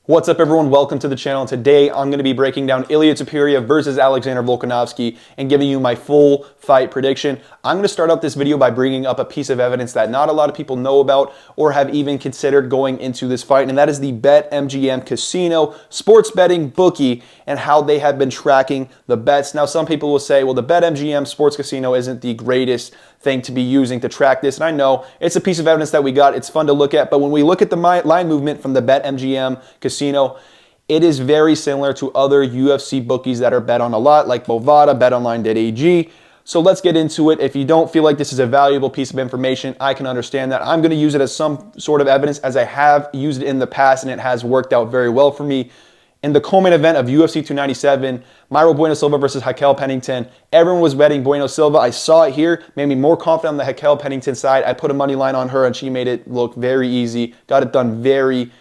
What's up, everyone? Welcome to the channel. Today I'm going to be breaking down Ilia Topuria versus Alexander Volkanovski and giving you my full fight prediction. I'm going to start out this video by bringing up a piece of evidence that not a lot of people know about or have even considered going into this fight, and that is the BetMGM casino sports betting bookie and how they have been tracking the bets. Now, some people will say, well, the BetMGM sports casino isn't the greatest thing to be using to track this, and I know it's a piece of evidence that we got. It's fun to look at, but when we look at the line movement from the BetMGM casino, it is very similar to other UFC bookies that are bet on a lot, like Bovada, BetOnline.ag. So let's get into it. If you don't feel like this is a valuable piece of information, I can understand that. I'm going to use it as some sort of evidence, as I have used it in the past, and it has worked out very well for me. In the co-main event of UFC 297, Myro Bueno Silva versus Raquel Pennington, everyone was betting Bueno Silva. I saw it here, made me more confident on the Raquel Pennington side. I put a money line on her, and she made it look very easy. Got it done very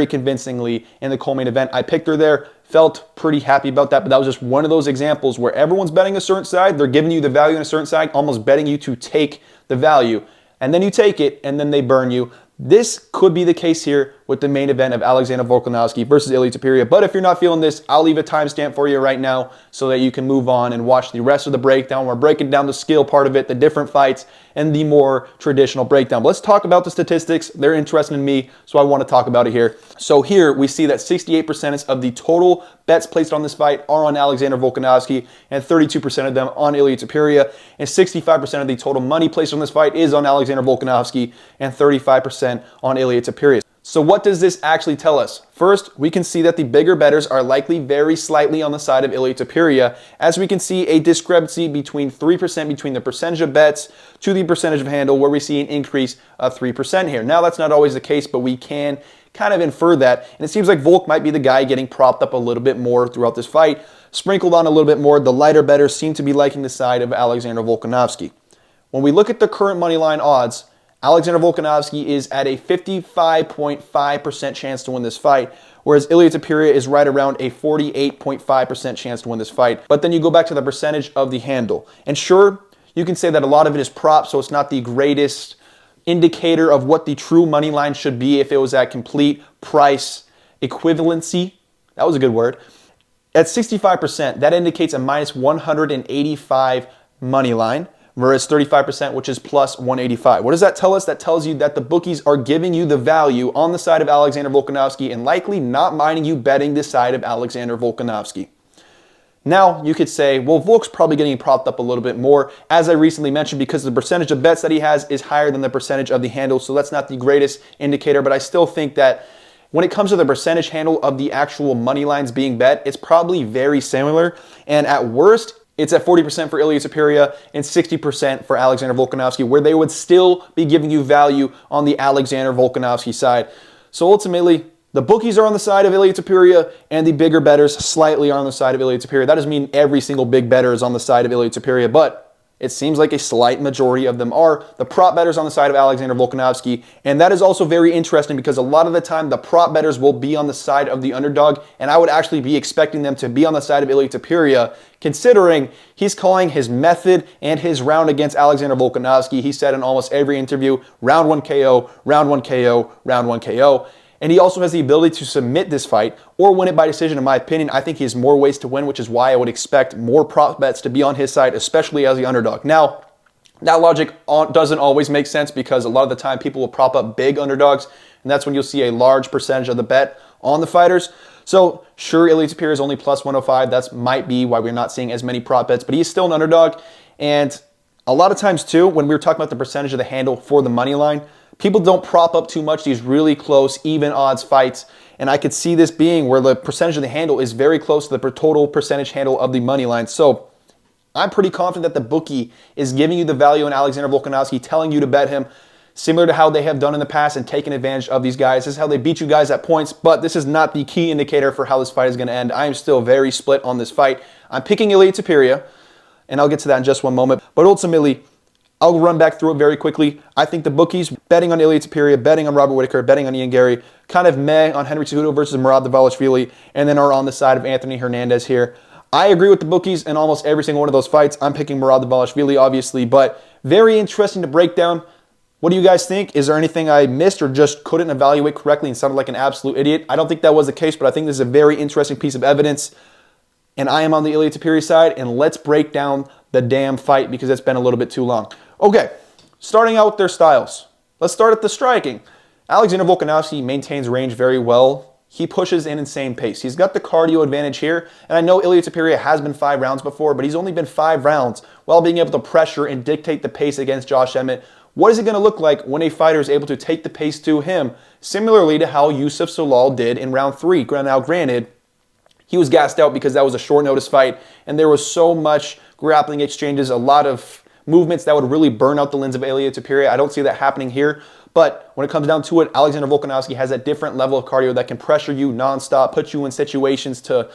convincingly in the co-main event. I picked her there, felt pretty happy about that, but that was just one of those examples where everyone's betting a certain side, they're giving you the value on a certain side, almost betting you to take the value, and then you take it, and then they burn you. This could be the case here with the main event of Alexander Volkanovski versus Ilia Topuria. But if you're not feeling this, I'll leave a timestamp for you right now so that you can move on and watch the rest of the breakdown. We're breaking down the skill part of it, the different fights, and the more traditional breakdown. But let's talk about the statistics. They're interesting to me, so I want to talk about it here. So here we see that 68% of the total bets placed on this fight are on Alexander Volkanovski, and 32% of them on Ilia Topuria, and 65% of the total money placed on this fight is on Alexander Volkanovski, and 35% on Ilia Topuria. So what does this actually tell us? First, we can see that the bigger bettors are likely very slightly on the side of Ilia Topuria, as we can see a discrepancy between 3% between the percentage of bets to the percentage of handle, where we see an increase of 3% here. Now, that's not always the case, but we can kind of infer that, and it seems like Volk might be the guy getting propped up a little bit more throughout this fight, sprinkled on a little bit more. The lighter bettors seem to be liking the side of Alexander Volkanovski. When we look at the current money line odds, Alexander Volkanovski is at a 55.5% chance to win this fight, whereas Ilia Topuria is right around a 48.5% chance to win this fight. But then you go back to the percentage of the handle. And sure, you can say that a lot of it is prop, so it's not the greatest indicator of what the true money line should be if it was at complete price equivalency. That was a good word. At 65%, that indicates a minus 185 money line, whereas 35%, which is plus 185. What does that tell us? That tells you that the bookies are giving you the value on the side of Alexander Volkanovski and likely not minding you betting the side of Alexander Volkanovski. Now, you could say, well, Volk's probably getting propped up a little bit more, as I recently mentioned, because the percentage of bets that he has is higher than the percentage of the handle, so that's not the greatest indicator, but I still think that when it comes to the percentage handle of the actual money lines being bet, it's probably very similar, and at worst, it's at 40% for Ilia Topuria and 60% for Alexander Volkanovski, where they would still be giving you value on the Alexander Volkanovski side. So ultimately, the bookies are on the side of Ilia Topuria, and the bigger bettors slightly are on the side of Ilia Topuria. That doesn't mean every single big bettor is on the side of Ilia Topuria, but it seems like a slight majority of them are. The prop bettors on the side of Alexander Volkanovski, and that is also very interesting because a lot of the time the prop bettors will be on the side of the underdog, and I would actually be expecting them to be on the side of Ilia Topuria, considering he's calling his method and his round against Alexander Volkanovski. He said in almost every interview, round 1 KO, round 1 KO, round 1 KO. And he also has the ability to submit this fight or win it by decision, in my opinion. I think he has more ways to win, which is why I would expect more prop bets to be on his side, especially as the underdog. Now, that logic doesn't always make sense because a lot of the time people will prop up big underdogs, and that's when you'll see a large percentage of the bet on the fighters. So, sure, Ilia Topuria is only plus 105. That might be why we're not seeing as many prop bets, but he's still an underdog. And a lot of times, too, when we were talking about the percentage of the handle for the money line, people don't prop up too much these really close, even odds fights. And I could see this being where the percentage of the handle is very close to the total percentage handle of the money line. So I'm pretty confident that the bookie is giving you the value in Alexander Volkanovski, telling you to bet him, similar to how they have done in the past and taken advantage of these guys. This is how they beat you guys at points, but this is not the key indicator for how this fight is going to end. I am still very split on this fight. I'm picking Ilia Topuria, and I'll get to that in just one moment. But ultimately, I'll run back through it very quickly. I think the bookies betting on Ilia Topuria, betting on Robert Whitaker, betting on Ian Gary, kind of meh on Henry Cejudo versus Murad Dvalishvili, and then are on the side of Anthony Hernandez here. I agree with the bookies in almost every single one of those fights. I'm picking Murad Dvalishvili, obviously, but very interesting to break down. What do you guys think? Is there anything I missed or just couldn't evaluate correctly and sounded like an absolute idiot? I don't think that was the case, but I think this is a very interesting piece of evidence. And I am on the Ilia Topuria side, and let's break down the damn fight because it's been a little bit too long. Okay, starting out with their styles. Let's start at the striking. Alexander Volkanovski maintains range very well. He pushes an insane pace. He's got the cardio advantage here, and I know Ilia Topuria has been 5 rounds before, but he's only been 5 rounds while being able to pressure and dictate the pace against Josh Emmett. What is it going to look like when a fighter is able to take the pace to him, similarly to how Youssef Zalal did in round 3? Now, granted, he was gassed out because that was a short notice fight, and there was so much grappling exchanges, a lot of movements that would really burn out the limbs of Ilia Topuria. I don't see that happening here. But when it comes down to it, Alexander Volkanovski has a different level of cardio that can pressure you nonstop, put you in situations to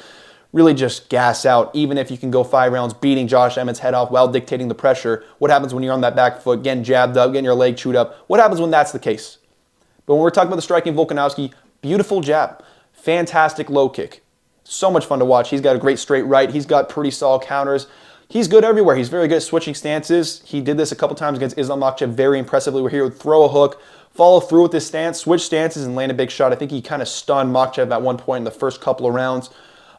really just gas out. Even if you can go 5 rounds beating Josh Emmett's head off while dictating the pressure, what happens when you're on that back foot, getting jabbed up, getting your leg chewed up? What happens when that's the case? But when we're talking about the striking Volkanovski, beautiful jab, fantastic low kick. So much fun to watch. He's got a great straight right. He's got pretty solid counters. He's good everywhere. He's very good at switching stances. He did this a couple times against Islam Makhachev very impressively, where he would throw a hook, follow through with his stance, switch stances, and land a big shot. I think he kind of stunned Makhachev at one point in the first couple of rounds.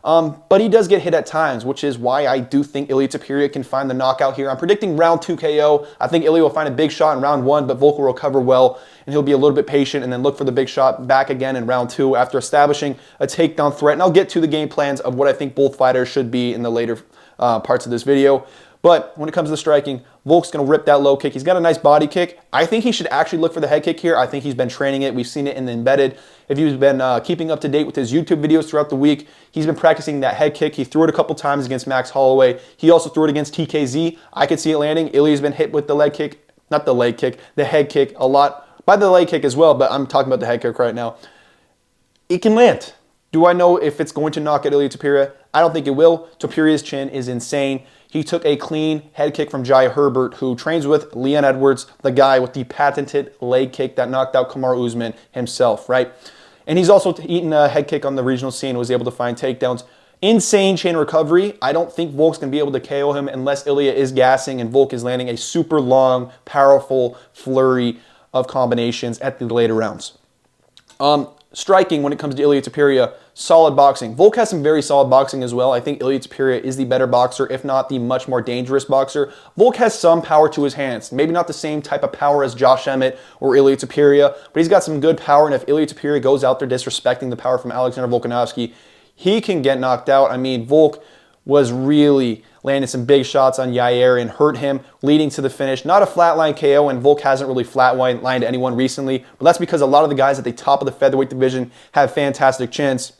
But he does get hit at times, which is why I do think Ilia Topuria can find the knockout here. I'm predicting round 2 KO. I think Ilia will find a big shot in round 1, but Volk will recover well, and he'll be a little bit patient and then look for the big shot back again in round 2 after establishing a takedown threat. And I'll get to the game plans of what I think both fighters should be in the later parts of this video. But when it comes to the striking, Volk's going to rip that low kick. He's got a nice body kick. I think he should actually look for the head kick here. I think he's been training it. We've seen it in the embedded. If you've been keeping up to date with his YouTube videos throughout the week, he's been practicing that head kick. He threw it a couple times against Max Holloway. He also threw it against TKZ. I could see it landing. Ilia's been hit with the leg kick, not the leg kick, the head kick a lot. By the leg kick as well, but I'm talking about the head kick right now. It can land. Do I know if it's going to knock out Ilia Topuria? I don't think it will. Topuria's chin is insane. He took a clean head kick from Jai Herbert, who trains with Leon Edwards, the guy with the patented leg kick that knocked out Kamaru Usman himself, right? And he's also eaten a head kick on the regional scene, was able to find takedowns. Insane chain recovery. I don't think Volk's going to be able to KO him unless Ilia is gassing and Volk is landing a super long, powerful flurry of combinations at the later rounds. Striking, when it comes to Ilia Topuria, solid boxing. Volk has some very solid boxing as well. I think Ilia Topuria is the better boxer, if not the much more dangerous boxer. Volk has some power to his hands. Maybe not the same type of power as Josh Emmett or Ilia Topuria, but he's got some good power, and if Ilia Topuria goes out there disrespecting the power from Alexander Volkanovski, he can get knocked out. I mean, Volk was really landing some big shots on Yair and hurt him, leading to the finish. Not a flatline KO, and Volk hasn't really flatlined anyone recently, but that's because a lot of the guys at the top of the featherweight division have fantastic chins,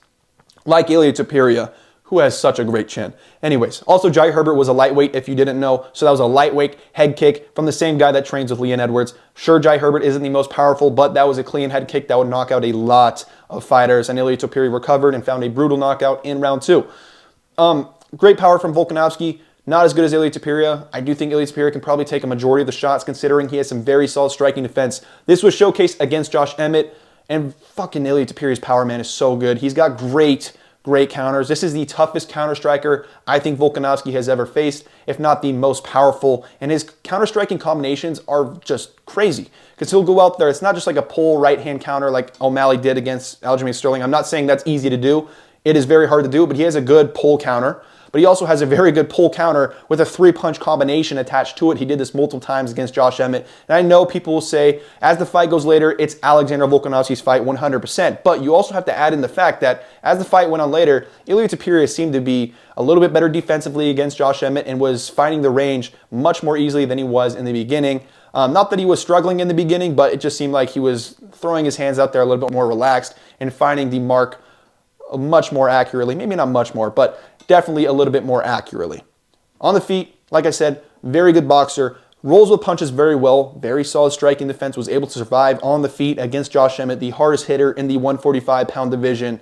like Ilia Topuria, who has such a great chin. Anyways, also Jai Herbert was a lightweight, if you didn't know, so that was a lightweight head kick from the same guy that trains with Leon Edwards. Sure, Jai Herbert isn't the most powerful, but that was a clean head kick that would knock out a lot of fighters, and Ilia Topuria recovered and found a brutal knockout in round 2. Great power from Volkanovski. Not as good as Ilia Topuria. I do think Ilia Topuria can probably take a majority of the shots considering he has some very solid striking defense. This was showcased against Josh Emmett, and fucking Ilia Topuria's power, man, is so good. He's got great counters. This is the toughest counter striker I think Volkanovski has ever faced, if not the most powerful. And his counter striking combinations are just crazy because he'll go out there. It's not just like a pull right-hand counter like O'Malley did against Aljamain Sterling. I'm not saying that's easy to do. It is very hard to do, but he has a good pull counter. But he also has a very good pull counter with a 3-punch combination attached to it. He did this multiple times against Josh Emmett. And I know people will say, as the fight goes later, it's Alexander Volkanovski's fight 100%. But you also have to add in the fact that as the fight went on later, Ilia Topuria seemed to be a little bit better defensively against Josh Emmett and was finding the range much more easily than he was in the beginning. Not that he was struggling in the beginning, but it just seemed like he was throwing his hands out there a little bit more relaxed and finding the mark much more accurately. Maybe not much more, but definitely a little bit more accurately. On the feet, like I said, very good boxer. Rolls with punches very well. Very solid striking defense. Was able to survive on the feet against Josh Emmett, the hardest hitter in the 145-pound division,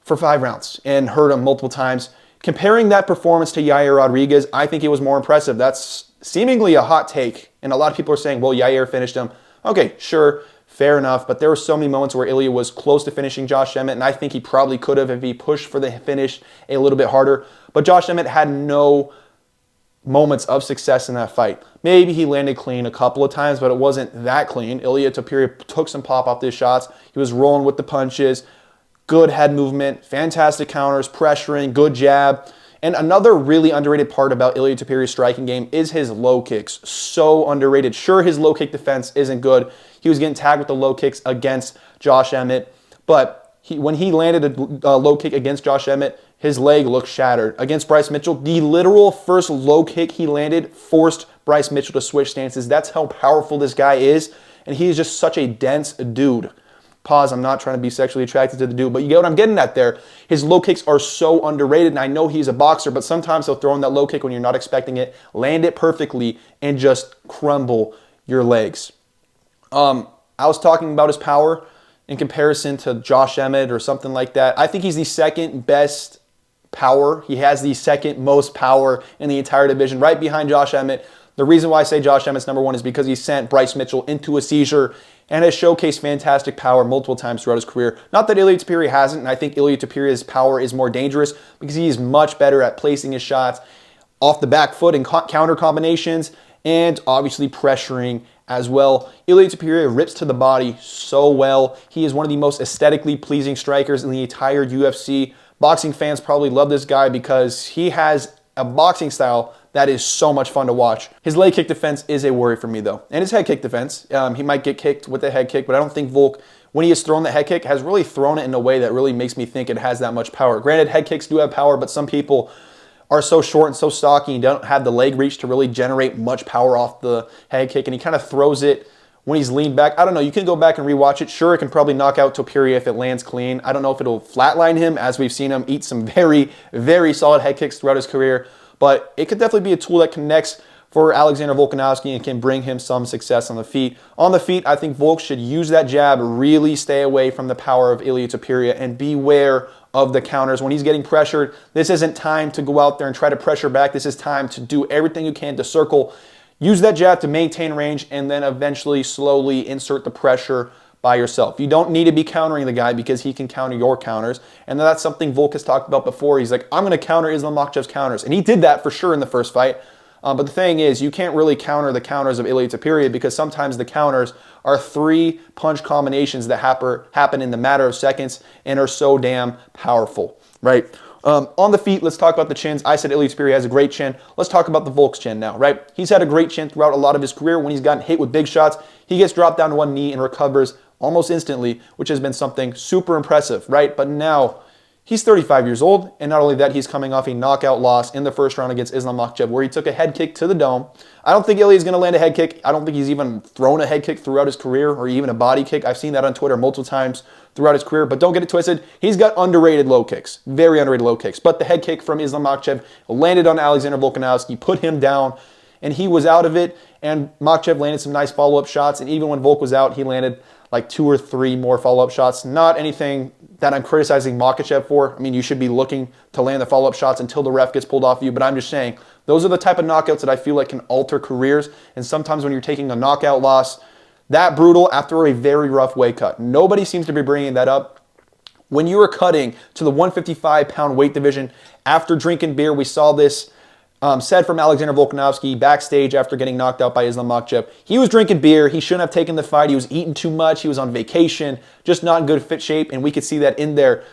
for 5 rounds and hurt him multiple times. Comparing that performance to Yair Rodriguez, I think it was more impressive. That's seemingly a hot take, and a lot of people are saying, well, Yair finished him. Okay, sure. Fair enough, but there were so many moments where Ilia was close to finishing Josh Emmett, and I think he probably could have if he pushed for the finish a little bit harder. But Josh Emmett had no moments of success in that fight. Maybe he landed clean a couple of times, but it wasn't that clean. Ilia Topuria took some pop off his shots. He was rolling with the punches, good head movement, fantastic counters, pressuring, good jab. And another really underrated part about Ilia Topuria's striking game is his low kicks. So underrated. Sure, his low kick defense isn't good. He was getting tagged with the low kicks against Josh Emmett, but when he landed a low kick against Josh Emmett, his leg looked shattered. Against Bryce Mitchell, the literal first low kick he landed forced Bryce Mitchell to switch stances. That's how powerful this guy is, and he is just such a dense dude. Pause, I'm not trying to be sexually attracted to the dude, but you get what I'm getting at there. His low kicks are so underrated, and I know he's a boxer, but sometimes he'll throw in that low kick when you're not expecting it, land it perfectly, and just crumble your legs. I was talking about his power in comparison to Josh Emmett or something like that. I think he's the second best power. He has the second most power in the entire division, right behind Josh Emmett. The reason why I say Josh Emmett's number one is because he sent Bryce Mitchell into a seizure and has showcased fantastic power multiple times throughout his career. Not that Ilia Topuria hasn't, and I think Ilia Topuria's power is more dangerous because he's much better at placing his shots off the back foot and counter combinations, and obviously pressuring as well. Ilia Topuria rips to the body so well. He is one of the most aesthetically pleasing strikers in the entire UFC. Boxing fans probably love this guy because he has a boxing style that is so much fun to watch. His leg kick defense is a worry for me though, and his head kick defense. He might get kicked with the head kick, but I don't think Volk, when he has thrown the head kick, has really thrown it in a way that really makes me think it has that much power. Granted, head kicks do have power, but some people are so short and so stocky and don't have the leg reach to really generate much power off the head kick, and he kind of throws it when he's leaned back. I don't know, you can go back and rewatch it. Sure, it can probably knock out Topuria if it lands clean. I don't know if it'll flatline him, as we've seen him eat some very, very solid head kicks throughout his career, but it could definitely be a tool that connects for Alexander Volkanovski and can bring him some success on the feet. On the feet, I think Volk should use that jab, really stay away from the power of Ilia Topuria, and beware of the counters. When he's getting pressured, this isn't time to go out there and try to pressure back. This is time to do everything you can to circle, use that jab to maintain range, and then eventually slowly insert the pressure by yourself. You don't need to be countering the guy because he can counter your counters, and that's something Volk has talked about before. He's like, I'm going to counter Islam Makhachev's counters, and he did that for sure in the first fight. But the thing is, you can't really counter the counters of Ilia Topuria because sometimes the counters are 3 punch combinations that happen in the matter of seconds and are so damn powerful, right? On the feet, let's talk about the chins. I said Ilia Topuria has a great chin. Let's talk about the Volk's chin now, right? He's had a great chin throughout a lot of his career. When he's gotten hit with big shots, he gets dropped down to one knee and recovers almost instantly, which has been something super impressive, right? But now, he's 35 years old, and not only that, he's coming off a knockout loss in the first round against Islam Makhachev, where he took a head kick to the dome. I don't think Ilia is going to land a head kick. I don't think he's even thrown a head kick throughout his career, or even a body kick. I've seen that on Twitter multiple times throughout his career, but don't get it twisted. He's got underrated low kicks, very underrated low kicks. But the head kick from Islam Makhachev landed on Alexander Volkanovski, put him down, and he was out of it, and Makhachev landed some nice follow-up shots, and even when Volk was out, he landed like 2 or 3 more follow-up shots. Not anything that I'm criticizing Makhachev for. I mean, you should be looking to land the follow-up shots until the ref gets pulled off you, but I'm just saying, those are the type of knockouts that I feel like can alter careers, and sometimes when you're taking a knockout loss that brutal after a very rough weight cut, nobody seems to be bringing that up. When you were cutting to the 155-pound weight division after drinking beer, we saw this said from Alexander Volkanovski backstage after getting knocked out by Islam Makhachev. He was drinking beer. He shouldn't have taken the fight. He was eating too much. He was on vacation, just not in good fit shape, and we could see that in there.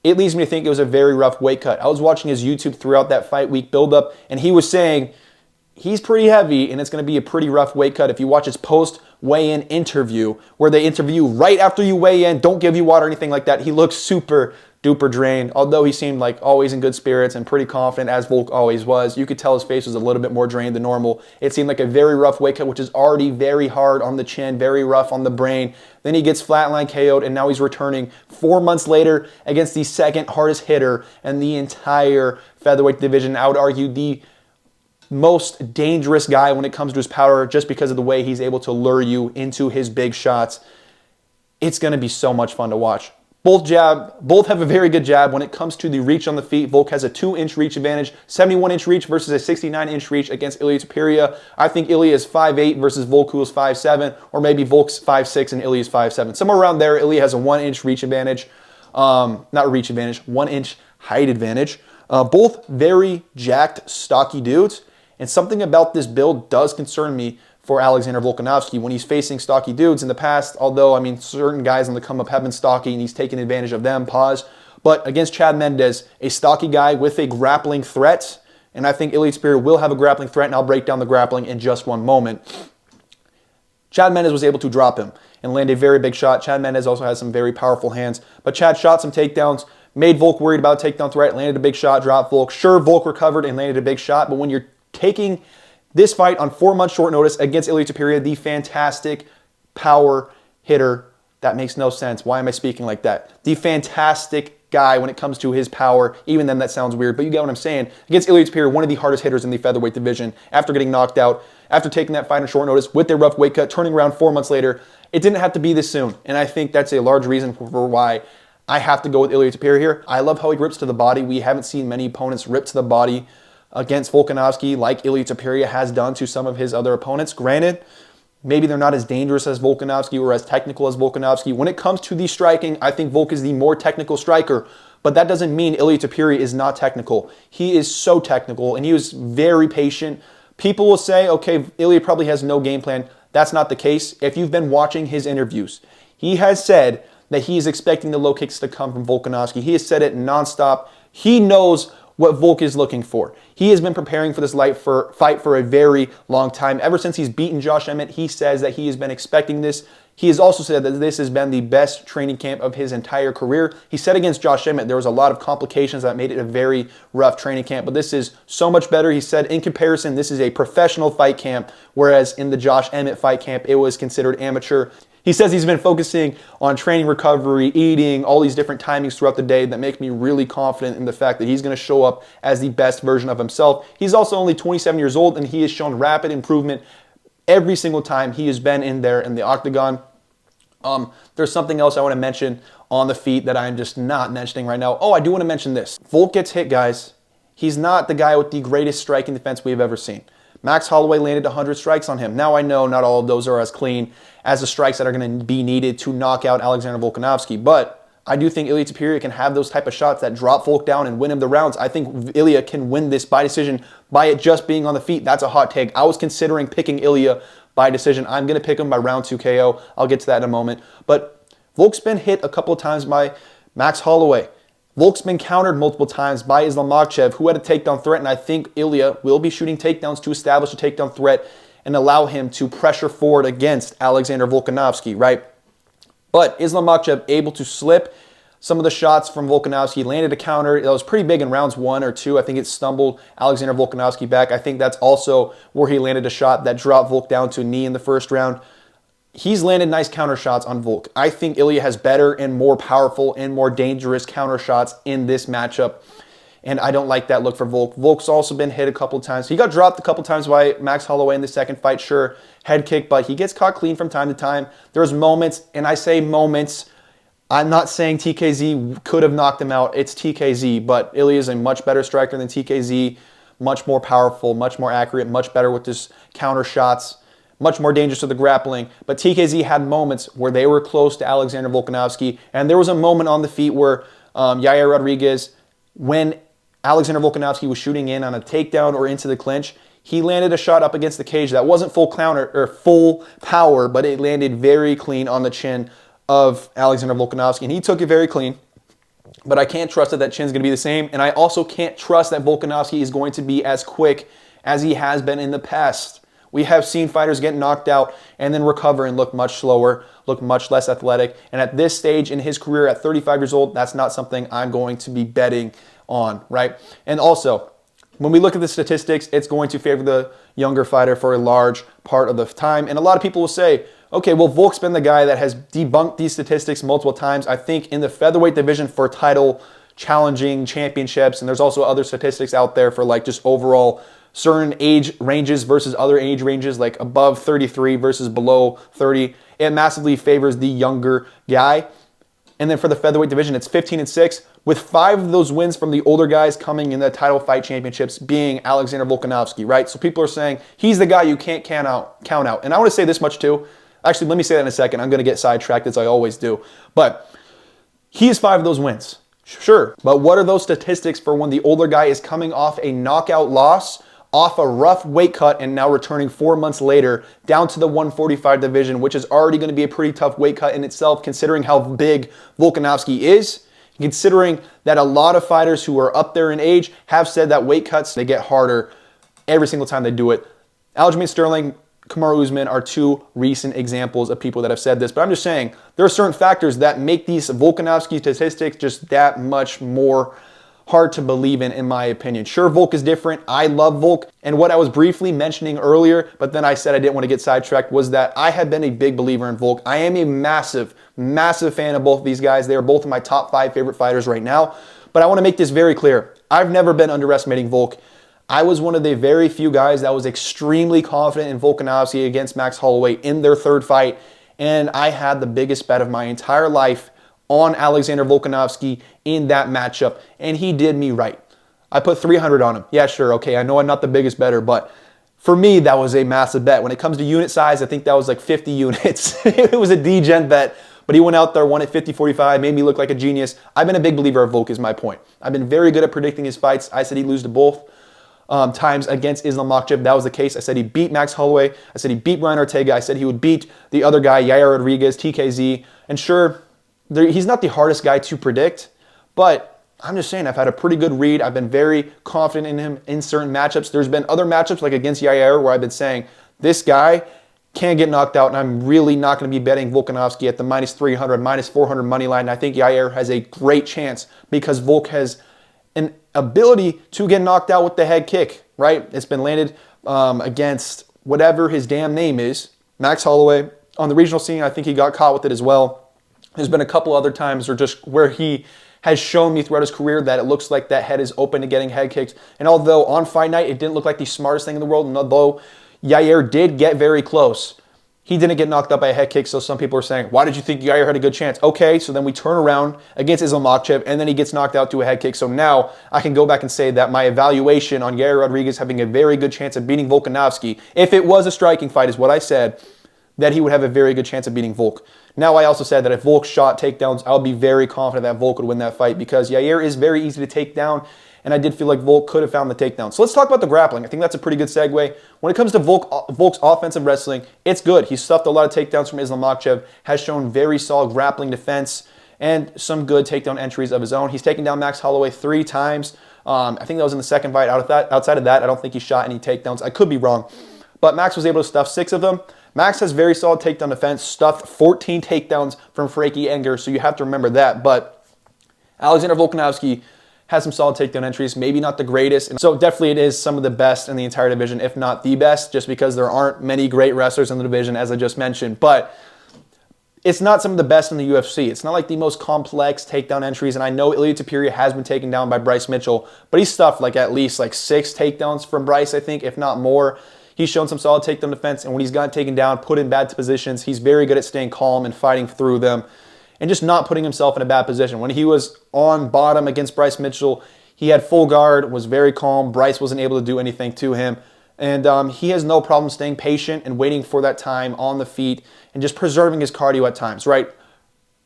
It leads me to think it was a very rough weight cut. I was watching his YouTube throughout that fight week buildup, and he was saying he's pretty heavy, and it's going to be a pretty rough weight cut. If you watch his post-weigh-in interview, where they interview right after you weigh in, don't give you water or anything like that, he looks super duper drained. Although he seemed like always in good spirits and pretty confident, as Volk always was, you could tell his face was a little bit more drained than normal. It seemed like a very rough weight cut, which is already very hard on the chin, very rough on the brain. Then he gets flatline KO'd, and now he's returning 4 months later against the second hardest hitter in the entire featherweight division. I would argue the most dangerous guy when it comes to his power, just because of the way he's able to lure you into his big shots. It's going to be so much fun to watch. Both have a very good jab. When it comes to the reach on the feet, Volk has a 2-inch reach advantage, 71-inch reach versus a 69-inch reach against Ilia Topuria. I think Ilia is 5'8" versus Volk, who is 5'7", or maybe Volk's 5'6" and Ilia is 5'7". Somewhere around there, Ilia has a 1-inch reach advantage. Not reach advantage, 1-inch height advantage. Both very jacked, stocky dudes. And something about this build does concern me for Alexander Volkanovski when he's facing stocky dudes in the past, although, I mean, certain guys on the come up have been stocky and he's taken advantage of them, pause. But against Chad Mendes, a stocky guy with a grappling threat, and I think Ilia Topuria will have a grappling threat, and I'll break down the grappling in just one moment. Chad Mendes was able to drop him and land a very big shot. Chad Mendes also has some very powerful hands, but Chad shot some takedowns, made Volk worried about a takedown threat, landed a big shot, dropped Volk. Sure, Volk recovered and landed a big shot, but when you're taking this fight on 4 months short notice against Ilia Topuria, the fantastic power hitter, that makes no sense. Why am I speaking like that? The fantastic guy when it comes to his power. Even then, that sounds weird, but you get what I'm saying. Against Ilia Topuria, one of the hardest hitters in the featherweight division, after getting knocked out, after taking that fight on short notice with their rough weight cut, turning around 4 months later, it didn't have to be this soon. And I think that's a large reason for why I have to go with Ilia Topuria here. I love how he rips to the body. We haven't seen many opponents rip to the body against Volkanovski like Ilia Topuria has done to some of his other opponents. Granted, maybe they're not as dangerous as Volkanovski or as technical as Volkanovski. When it comes to the striking, I think Volk is the more technical striker, but that doesn't mean Ilia Topuria is not technical. He is so technical, and he was very patient. People will say, okay, Ilia probably has no game plan. That's not the case. If you've been watching his interviews, he has said that he is expecting the low kicks to come from Volkanovski. He has said it nonstop. He knows what Volk is looking for. He has been preparing for this fight for a very long time. Ever since he's beaten Josh Emmett, he says that he has been expecting this. He has also said that this has been the best training camp of his entire career. He said against Josh Emmett there was a lot of complications that made it a very rough training camp, but this is so much better. He said in comparison, this is a professional fight camp, whereas in the Josh Emmett fight camp, it was considered amateur. He says he's been focusing on training recovery, eating, all these different timings throughout the day that make me really confident in the fact that he's going to show up as the best version of himself. He's also only 27 years old, and he has shown rapid improvement every single time he has been in there in the octagon. There's something else I want to mention on the feet that I'm just not mentioning right now. Oh, I do want to mention this. Volk gets hit, guys. He's not the guy with the greatest striking defense we've ever seen. Max Holloway landed 100 strikes on him. Now I know not all of those are as clean as the strikes that are going to be needed to knock out Alexander Volkanovski, but I do think Ilia Topuria can have those type of shots that drop Volk down and win him the rounds. I think Ilia can win this by decision by it just being on the feet. That's a hot take. I was considering picking Ilia by decision. I'm going to pick him by round 2 KO. I'll get to that in a moment. But Volk's been hit a couple of times by Max Holloway. Volk's been countered multiple times by Islam Makhachev, who had a takedown threat, and I think Ilia will be shooting takedowns to establish a takedown threat and allow him to pressure forward against Alexander Volkanovski, right? But Islam Makhachev able to slip some of the shots from Volkanovski, landed a counter. That was pretty big in rounds 1 or 2. I think it stumbled Alexander Volkanovski back. I think that's also where he landed a shot that dropped Volk down to a knee in the first round. He's landed nice counter shots on Volk. I think Ilia has better and more powerful and more dangerous counter shots in this matchup, and I don't like that look for Volk. Volk's also been hit a couple of times. He got dropped a couple of times by Max Holloway in the second fight, sure, head kick, but he gets caught clean from time to time. There's moments, and I say moments, I'm not saying TKZ could have knocked him out. It's TKZ, but Ilia is a much better striker than TKZ, much more powerful, much more accurate, much better with his counter shots, much more dangerous with the grappling. But TKZ had moments where they were close to Alexander Volkanovski, and there was a moment on the feet where Yair Rodriguez, when Alexander Volkanovski was shooting in on a takedown or into the clinch, he landed a shot up against the cage that wasn't full counter or full power, but it landed very clean on the chin of Alexander Volkanovski, and he took it very clean. But I can't trust that chin's going to be the same, and I also can't trust that Volkanovski is going to be as quick as he has been in the past. We have seen fighters get knocked out and then recover and look much slower, look much less athletic. And at this stage in his career at 35 years old, that's not something I'm going to be betting on, right? And also, when we look at the statistics, it's going to favor the younger fighter for a large part of the time. And a lot of people will say, okay, well, Volk's been the guy that has debunked these statistics multiple times. I think in the featherweight division for title challenging championships, and there's also other statistics out there for like just overall certain age ranges versus other age ranges, like above 33 versus below 30. It massively favors the younger guy. And then for the featherweight division, it's 15-6, with 5 of those wins from the older guys coming in the title fight championships being Alexander Volkanovski, right? So people are saying he's the guy you can't count out. And I want to say this much too. Actually, let me say that in a second. I'm going to get sidetracked as I always do. But he has 5 of those wins. Sure. But what are those statistics for when the older guy is coming off a knockout loss off a rough weight cut and now returning 4 months later down to the 145 division, which is already going to be a pretty tough weight cut in itself, considering how big Volkanovski is. Considering that a lot of fighters who are up there in age have said that weight cuts, they get harder every single time they do it. Aljamain Sterling, Kamaru Usman are two recent examples of people that have said this. But I'm just saying, there are certain factors that make these Volkanovski statistics just that much more hard to believe in my opinion. Sure, Volk is different. I love Volk. And what I was briefly mentioning earlier, but then I said I didn't want to get sidetracked, was that I have been a big believer in Volk. I am a massive, massive fan of both of these guys. They are both of my top 5 favorite fighters right now. But I want to make this very clear. I've never been underestimating Volk. I was one of the very few guys that was extremely confident in Volkanovski against Max Holloway in their third fight. And I had the biggest bet of my entire life on Alexander Volkanovski in that matchup, and he did me right. I put 300 on him. Yeah, sure, okay, I know I'm not the biggest bettor, but for me, that was a massive bet. When it comes to unit size, I think that was like 50 units. It was a D-gen bet, but he went out there, won at 50-45, made me look like a genius. I've been a big believer of Volk is my point. I've been very good at predicting his fights. I said he'd lose to both times against Islam Makhachev. That was the case. I said he beat Max Holloway. I said he beat Brian Ortega. I said he would beat the other guy, Yair Rodriguez, TKZ. And sure, he's not the hardest guy to predict, but I'm just saying I've had a pretty good read. I've been very confident in him in certain matchups. There's been other matchups like against Yair where I've been saying this guy can't get knocked out, and I'm really not going to be betting Volkanovski at the -300, -400 money line. And I think Yair has a great chance because Volk has an ability to get knocked out with the head kick, right? It's been landed against whatever his damn name is, Max Holloway. On the regional scene, I think he got caught with it as well. There's been a couple other times or just where he has shown me throughout his career that it looks like that head is open to getting head kicked. And although on fight night, it didn't look like the smartest thing in the world, and although Yair did get very close, he didn't get knocked out by a head kick. So some people are saying, why did you think Yair had a good chance? Okay, so then we turn around against Islam Makhachev, and then he gets knocked out to a head kick. So now I can go back and say that my evaluation on Yair Rodriguez having a very good chance of beating Volkanovski, if it was a striking fight, is what I said, that he would have a very good chance of beating Volk. Now, I also said that if Volk shot takedowns, I would be very confident that Volk would win that fight because Yair is very easy to take down, and I did feel like Volk could have found the takedown. So let's talk about the grappling. I think that's a pretty good segue. When it comes to Volk's offensive wrestling, it's good. He stuffed a lot of takedowns from Islam Makhachev, has shown very solid grappling defense, and some good takedown entries of his own. He's taken down Max Holloway 3 times. I think that was in the second fight. Outside of that, I don't think he shot any takedowns. I could be wrong. But Max was able to stuff 6 of them. Max has very solid takedown defense, stuffed 14 takedowns from Frankie Edgar, so you have to remember that. But Alexander Volkanovski has some solid takedown entries, maybe not the greatest. And so definitely it is some of the best in the entire division, if not the best, just because there aren't many great wrestlers in the division, as I just mentioned. But it's not some of the best in the UFC. It's not like the most complex takedown entries. And I know Ilia Topuria has been taken down by Bryce Mitchell, but he stuffed like at least like 6 takedowns from Bryce, I think, if not more. He's shown some solid takedown defense, and when he's gotten taken down, put in bad positions, he's very good at staying calm and fighting through them and just not putting himself in a bad position. When he was on bottom against Bryce Mitchell, he had full guard, was very calm. Bryce wasn't able to do anything to him. And he has no problem staying patient and waiting for that time on the feet and just preserving his cardio at times, right?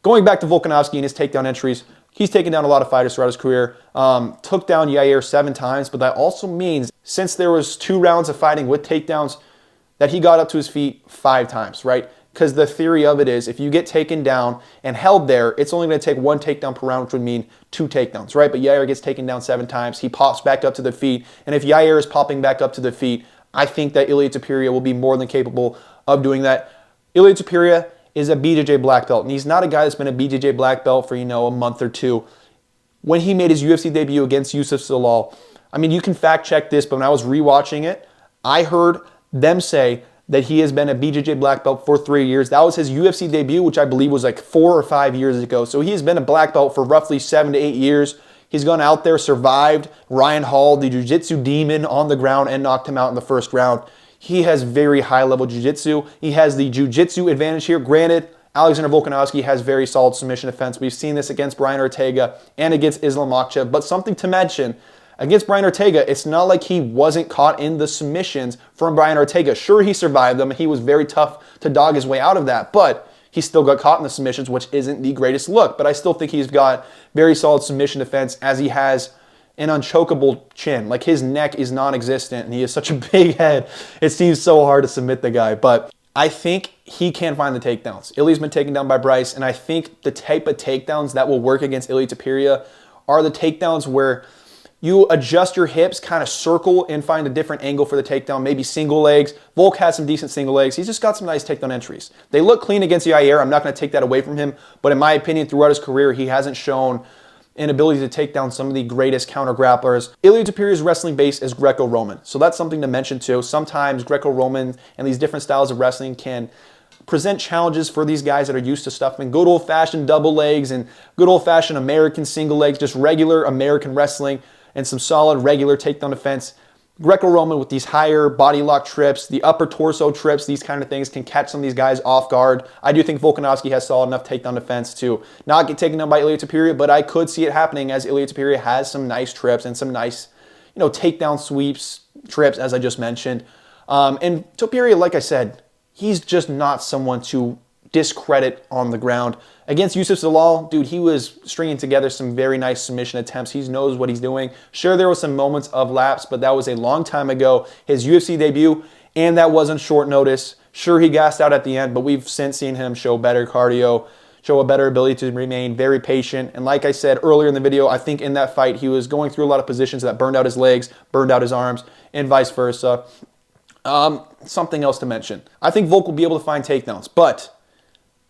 Going back to Volkanovski and his takedown entries, he's taken down a lot of fighters throughout his career. Took down Yair 7 times, but that also means since there was 2 rounds of fighting with takedowns, that he got up to his feet 5 times, right? Because the theory of it is if you get taken down and held there, it's only going to take 1 takedown per round, which would mean 2 takedowns, right? But Yair gets taken down 7 times. He pops back up to the feet. And if Yair is popping back up to the feet, I think that Ilia Topuria will be more than capable of doing that. Ilia Topuria is a BJJ black belt, and he's not a guy that's been a BJJ black belt for, a month or 2. When he made his UFC debut against Yusuf Zalal, I mean, you can fact check this, but when I was rewatching it, I heard them say that he has been a BJJ black belt for 3 years. That was his UFC debut, which I believe was like 4 or 5 years ago. So he has been a black belt for roughly 7 to 8 years. He's gone out there, survived Ryan Hall, the jiu-jitsu demon, on the ground and knocked him out in the first round. He has very high-level jiu-jitsu. He has the jiu-jitsu advantage here. Granted, Alexander Volkanovski has very solid submission defense. We've seen this against Brian Ortega and against Islam Makhachev. But something to mention, against Brian Ortega, it's not like he wasn't caught in the submissions from Brian Ortega. Sure, he survived them, and he was very tough to dog his way out of that. But he still got caught in the submissions, which isn't the greatest look. But I still think he's got very solid submission defense, as he has an unchokable chin. Like, his neck is non-existent, and he has such a big head. It seems so hard to submit the guy, but I think he can find the takedowns. Ilia's been taken down by Bryce, and I think the type of takedowns that will work against Ilia Topuria are the takedowns where you adjust your hips, kind of circle, and find a different angle for the takedown, maybe single legs. Volk has some decent single legs. He's just got some nice takedown entries. They look clean against Yair. I'm not going to take that away from him, but in my opinion, throughout his career, he hasn't shown an ability to take down some of the greatest counter grapplers. Ilia Topuria's wrestling base is Greco-Roman, so that's something to mention too. Sometimes Greco-Roman and these different styles of wrestling can present challenges for these guys that are used to stuffing good old-fashioned double legs and good old-fashioned American single legs, just regular American wrestling, and some solid regular takedown defense. Greco-Roman with these higher body lock trips, the upper torso trips, these kind of things can catch some of these guys off guard. I do think Volkanovski has solid enough takedown defense to not get taken down by Ilia Topuria, but I could see it happening as Ilia Topuria has some nice trips and some nice, takedown sweeps, trips, as I just mentioned. And Topuria, like I said, he's just not someone to discredit on the ground. Against Yusuf Zalal, dude, he was stringing together some very nice submission attempts. He knows what he's doing. Sure, there were some moments of lapse, but that was a long time ago. His UFC debut, and that wasn't short notice. Sure, he gassed out at the end, but we've since seen him show better cardio, show a better ability to remain very patient. And like I said earlier in the video, I think in that fight, he was going through a lot of positions that burned out his legs, burned out his arms, and vice versa. Something else to mention. I think Volk will be able to find takedowns, but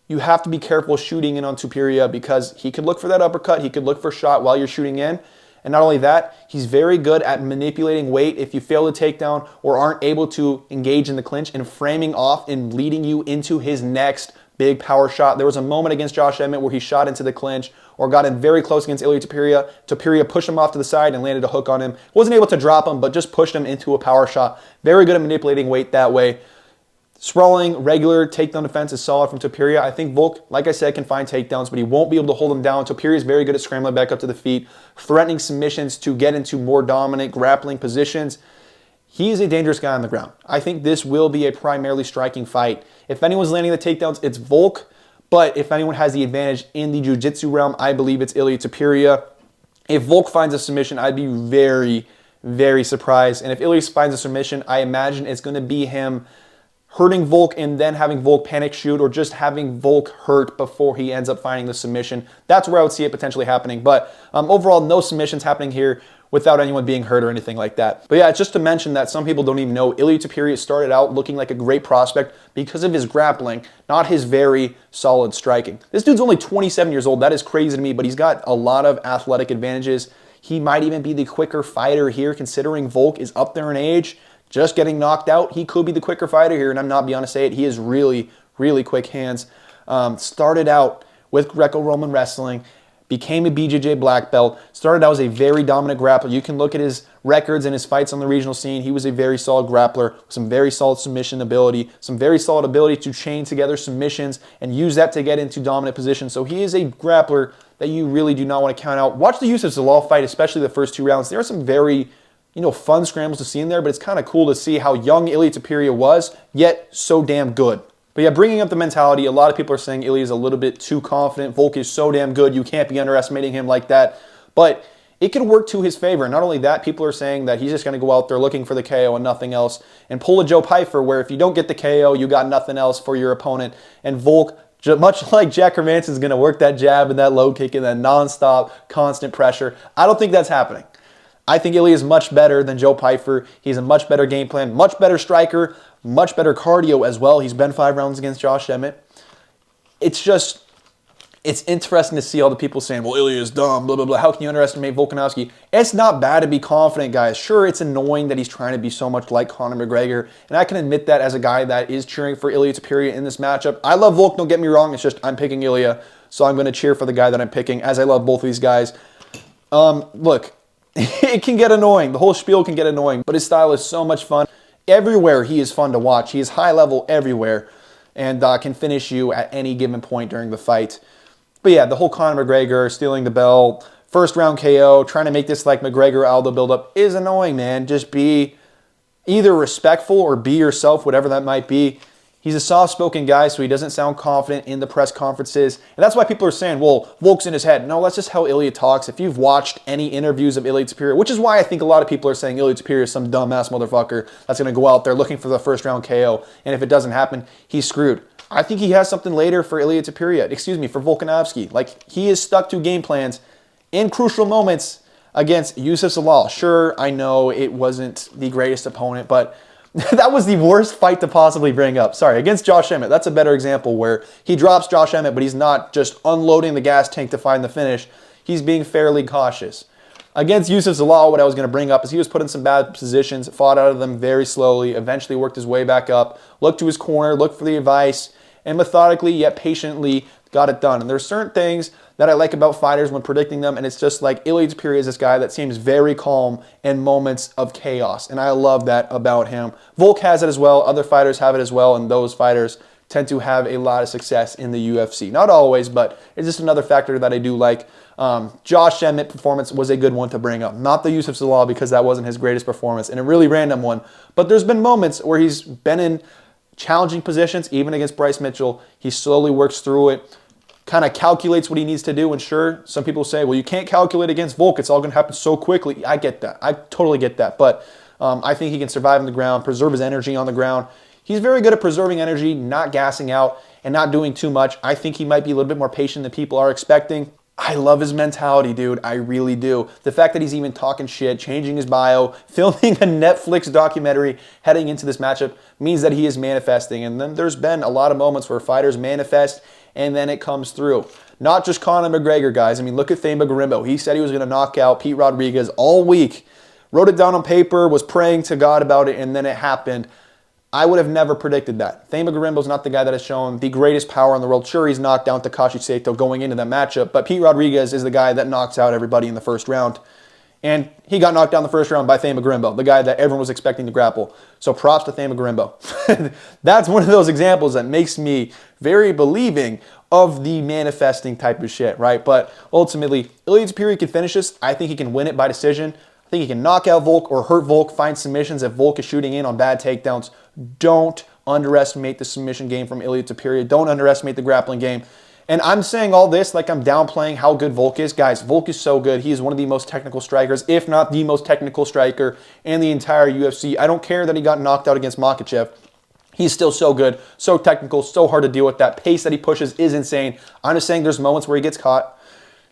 you have to be careful shooting in on Topuria because he could look for that uppercut. He could look for a shot while you're shooting in. And not only that, he's very good at manipulating weight if you fail to take down or aren't able to engage in the clinch and framing off and leading you into his next big power shot. There was a moment against Josh Emmett where he shot into the clinch or got in very close against Ilia Topuria. Topuria pushed him off to the side and landed a hook on him. Wasn't able to drop him, but just pushed him into a power shot. Very good at manipulating weight that way. Sprawling, regular takedown defense is solid from Topuria. I think Volk, like I said, can find takedowns, but he won't be able to hold him down. Topuria is very good at scrambling back up to the feet, threatening submissions to get into more dominant grappling positions. He is a dangerous guy on the ground. I think this will be a primarily striking fight. If anyone's landing the takedowns, it's Volk, but if anyone has the advantage in the jiu-jitsu realm, I believe it's Ilia Topuria. If Volk finds a submission, I'd be very, very surprised. And if Ilia finds a submission, I imagine it's going to be him hurting Volk and then having Volk panic shoot, or just having Volk hurt before he ends up finding the submission. That's where I would see it potentially happening. But overall, no submissions happening here without anyone being hurt or anything like that. But yeah, just to mention that some people don't even know, Ilia Topuria started out looking like a great prospect because of his grappling, not his very solid striking. This dude's only 27 years old. That is crazy to me, but he's got a lot of athletic advantages. He might even be the quicker fighter here, considering Volk is up there in age. Just getting knocked out, he could be the quicker fighter here, and I'm not beyond to say it. He has really, really quick hands. Started out with Greco-Roman wrestling, became a BJJ black belt, started out as a very dominant grappler. You can look at his records and his fights on the regional scene. He was a very solid grappler, with some very solid submission ability, some very solid ability to chain together submissions and use that to get into dominant positions. So he is a grappler that you really do not want to count out. Watch the Yusuf Zalal fight, especially the first two rounds. There are some very fun scrambles to see in there, but it's kind of cool to see how young Ilia Topuria was, yet so damn good. But yeah, bringing up the mentality, a lot of people are saying Ilia is a little bit too confident. Volk is so damn good, you can't be underestimating him like that. But it could work to his favor. Not only that, people are saying that he's just going to go out there looking for the KO and nothing else, and pull a Joe Pyfer, where if you don't get the KO, you got nothing else for your opponent. And Volk, much like Jack Hermansson, is going to work that jab and that low kick and that nonstop, constant pressure. I don't think that's happening. I think Ilia is much better than Joe Pyfer. He's a much better game plan, much better striker, much better cardio as well. He's been 5 rounds against Josh Emmett. It's interesting to see all the people saying, well, Ilia is dumb, blah, blah, blah. How can you underestimate Volkanovski? It's not bad to be confident, guys. Sure, it's annoying that he's trying to be so much like Conor McGregor, and I can admit that as a guy that is cheering for Ilia Topuria in this matchup. I love Volk, don't get me wrong. It's just I'm picking Ilia, so I'm going to cheer for the guy that I'm picking, as I love both of these guys. Look, it can get annoying. The whole spiel can get annoying, but his style is so much fun. Everywhere he is fun to watch. He is high level everywhere and can finish you at any given point during the fight. But yeah, the whole Conor McGregor stealing the belt, first round KO, trying to make this like McGregor-Aldo buildup is annoying, man. Just be either respectful or be yourself, whatever that might be. He's a soft-spoken guy, so he doesn't sound confident in the press conferences. And that's why people are saying, well, Volk's in his head. No, that's just how Ilia talks. If you've watched any interviews of Ilia Topuria, which is why I think a lot of people are saying Ilia Topuria is some dumbass motherfucker that's going to go out there looking for the first-round KO. And if it doesn't happen, he's screwed. I think he has something later for Ilia Topuria. Excuse me, for Volkanovski. Like, he is stuck to game plans in crucial moments against Yusuf Zalal. Sure, I know it wasn't the greatest opponent, but that was the worst fight to possibly bring up. Sorry, against Josh Emmett. That's a better example where he drops Josh Emmett, but he's not just unloading the gas tank to find the finish. He's being fairly cautious. Against Yusuf Zalal, what I was going to bring up is he was put in some bad positions, fought out of them very slowly, eventually worked his way back up, looked to his corner, looked for the advice, and methodically yet patiently got it done. And there's certain things that I like about fighters when predicting them, and it's just like Ilia Topuria is this guy that seems very calm in moments of chaos, and I love that about him. Volk has it as well, other fighters have it as well, and those fighters tend to have a lot of success in the UFC. Not always, but it's just another factor that I do like. Josh Emmett performance was a good one to bring up. Not the Yusuf Zalal, because that wasn't his greatest performance, and a really random one, but there's been moments where he's been in challenging positions, even against Bryce Mitchell. He slowly works through it, kind of calculates what he needs to do. And sure, some people say, well, you can't calculate against Volk. It's all going to happen so quickly. I get that. I totally get that. But I think he can survive on the ground, preserve his energy on the ground. He's very good at preserving energy, not gassing out, and not doing too much. I think he might be a little bit more patient than people are expecting. I love his mentality, dude. I really do. The fact that he's even talking shit, changing his bio, filming a Netflix documentary heading into this matchup means that he is manifesting. And then there's been a lot of moments where fighters manifest and then it comes through. Not just Conor McGregor, guys. I mean, look at Thamba Garimbo. He said he was going to knock out Pete Rodriguez all week. Wrote it down on paper, was praying to God about it, and then it happened. I would have never predicted that. Thamba Garimbo's not the guy that has shown the greatest power in the world. Sure, he's knocked down Takashi Saito going into that matchup, but Pete Rodriguez is the guy that knocks out everybody in the first round. And he got knocked down the first round by Thamba Garimbo, the guy that everyone was expecting to grapple. So props to Thamba Garimbo. That's one of those examples that makes me very believing of the manifesting type of shit, right? But ultimately, Ilia Topuria can finish this. I think he can win it by decision. I think he can knock out Volk or hurt Volk, find submissions if Volk is shooting in on bad takedowns. Don't underestimate the submission game from Ilia Topuria. Don't underestimate the grappling game. And I'm saying all this like I'm downplaying how good Volk is. Guys, Volk is so good. He is one of the most technical strikers, if not the most technical striker in the entire UFC. I don't care that he got knocked out against Makhachev. He's still so good, so technical, so hard to deal with. That pace that he pushes is insane. I'm just saying there's moments where he gets caught.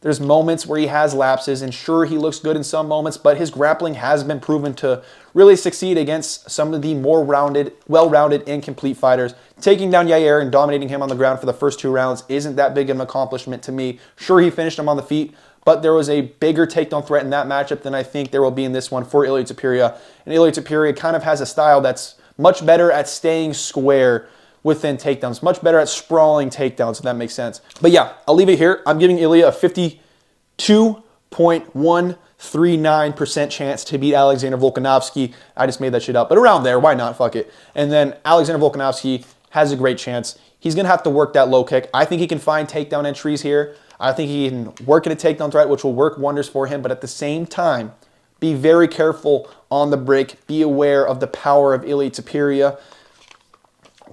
There's moments where he has lapses, and sure, he looks good in some moments, but his grappling has been proven to really succeed against some of the more rounded, well-rounded, and complete fighters. Taking down Yair and dominating him on the ground for the first 2 rounds isn't that big of an accomplishment to me. Sure, he finished him on the feet, but there was a bigger takedown threat in that matchup than I think there will be in this one for Ilia Topuria. And Ilia Topuria kind of has a style that's much better at staying square within takedowns, much better at sprawling takedowns, if that makes sense. But yeah, I'll leave it here. I'm giving Ilia a 52.139% chance to beat Alexander Volkanovski. I just made that shit up, but around there, why not? Fuck it. And then Alexander Volkanovski has a great chance. He's going to have to work that low kick. I think he can find takedown entries here. I think he can work in a takedown threat, which will work wonders for him, but at the same time, be very careful on the break. Be aware of the power of Ilia Topuria.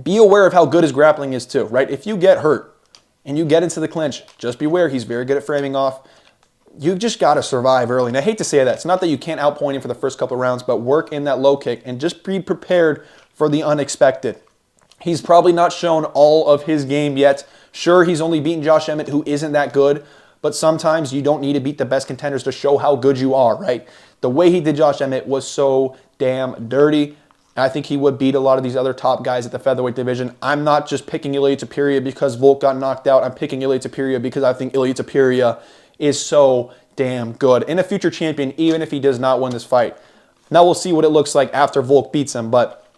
Be aware of how good his grappling is too, right? If you get hurt and you get into the clinch, just beware. He's very good at framing off. You just got to survive early. And I hate to say that. It's not that you can't outpoint him for the first couple of rounds, but work in that low kick and just be prepared for the unexpected. He's probably not shown all of his game yet. Sure, he's only beaten Josh Emmett, who isn't that good, but sometimes you don't need to beat the best contenders to show how good you are, right? The way he did Josh Emmett was so damn dirty. I think he would beat a lot of these other top guys at the featherweight division. I'm not just picking Ilia Topuria because Volk got knocked out. I'm picking Ilia Topuria because I think Ilia Topuria is so damn good and a future champion, even if he does not win this fight. Now we'll see what it looks like after Volk beats him, but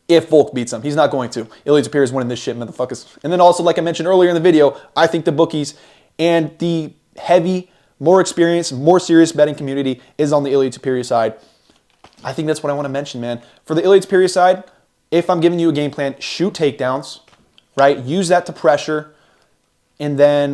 if Volk beats him, he's not going to. Ilia Topuria is winning this shit, motherfuckers. And then also, like I mentioned earlier in the video, I think the bookies and the heavy, more experienced, more serious betting community is on the Ilia Topuria side. I think that's what I want to mention, man. For the Ilia Topuria side, if I'm giving you a game plan, shoot takedowns, right? Use that to pressure. And then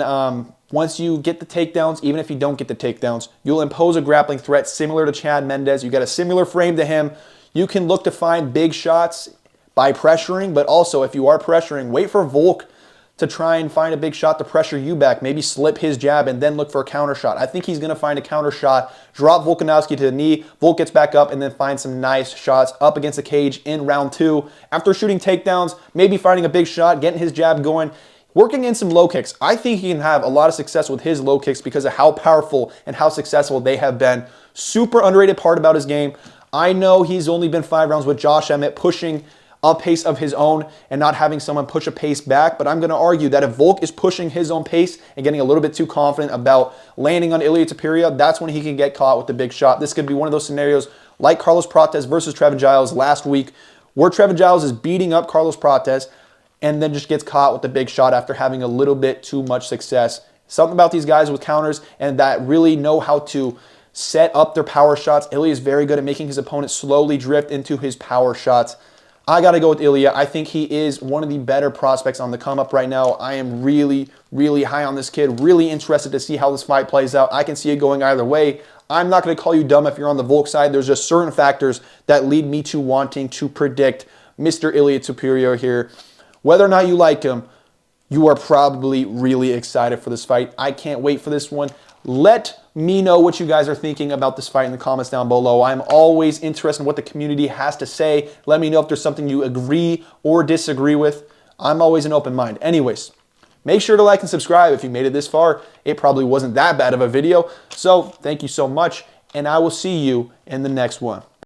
once you get the takedowns, even if you don't get the takedowns, you'll impose a grappling threat similar to Chad Mendes. You got a similar frame to him. You can look to find big shots, by pressuring, but also if you are pressuring, wait for Volk to try and find a big shot to pressure you back, maybe slip his jab and then look for a counter shot. I think he's going to find a counter shot, drop Volkanovski to the knee, Volk gets back up and then find some nice shots up against the cage in round 2. After shooting takedowns, maybe finding a big shot, getting his jab going, working in some low kicks. I think he can have a lot of success with his low kicks because of how powerful and how successful they have been. Super underrated part about his game. I know he's only been 5 rounds with Josh Emmett, pushing a pace of his own and not having someone push a pace back. But I'm going to argue that if Volk is pushing his own pace and getting a little bit too confident about landing on Ilia Topuria, that's when he can get caught with the big shot. This could be one of those scenarios like Carlos Prates versus Trevin Giles last week, where Trevin Giles is beating up Carlos Prates and then just gets caught with the big shot after having a little bit too much success. Something about these guys with counters and that really know how to set up their power shots. Ilia is very good at making his opponent slowly drift into his power shots. I got to go with Ilia. I think he is one of the better prospects on the come up right now. I am really, really high on this kid. Really interested to see how this fight plays out. I can see it going either way. I'm not going to call you dumb if you're on the Volk side. There's just certain factors that lead me to wanting to predict Mr. Ilia Topuria here. Whether or not you like him, you are probably really excited for this fight. I can't wait for this one. Let me know what you guys are thinking about this fight in the comments down below. I'm always interested in what the community has to say. Let me know if there's something you agree or disagree with. I'm always an open mind. Anyways, make sure to like and subscribe if you made it this far. It probably wasn't that bad of a video. So thank you so much, and I will see you in the next one.